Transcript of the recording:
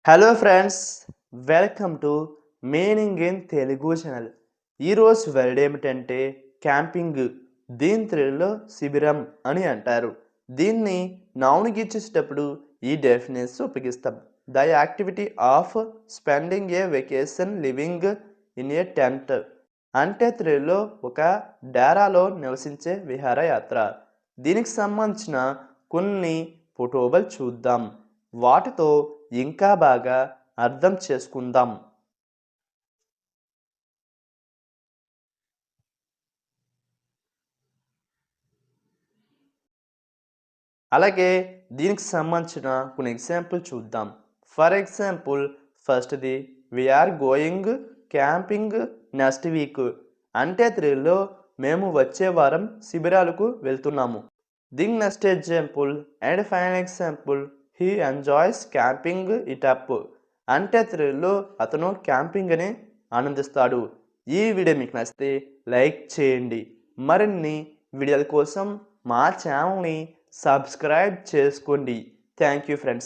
Hello friends, welcome to meaning in Telugu channel. ఈరోజు word ఏమిటంటే camping. దీని తెలుగులో శిబిరం అని అంటారు. దీన్ని నౌన్కి ఇచ్చేటప్పుడు ఈ డెఫినేషన్ ఉపయోగిస్తాం. The activity of spending A vacation living in a tent. అంటే తెలుగులో ఒక డేరాలో నివసించే విహారయాత్ర. దీనికి సంబంధించిన కొన్ని ఫోటోలు చూద్దాం. వాటితో ఇంకా బాగా అర్థం చేసుకుందాం. అలాగే దీనికి సంబంధించిన కొన్ని ఎగ్జాంపుల్ చూద్దాం. ఫర్ ఎగ్జాంపుల్ ఫస్ట్ది we are going camping next week. అంటే తెలుగులో మేము వచ్చే వారం శిబిరాలకు వెళ్తున్నాము. దీని next example and final example he enjoys camping it up. అంటే తెలుగులో అతను క్యాంపింగ్ని ఆనందిస్తాడు. ఈ వీడియో మీకు నచ్చితే లైక్ చేయండి. మరిన్ని వీడియోల కోసం మా ఛానల్ని సబ్స్క్రైబ్ చేసుకోండి. Thank you friends.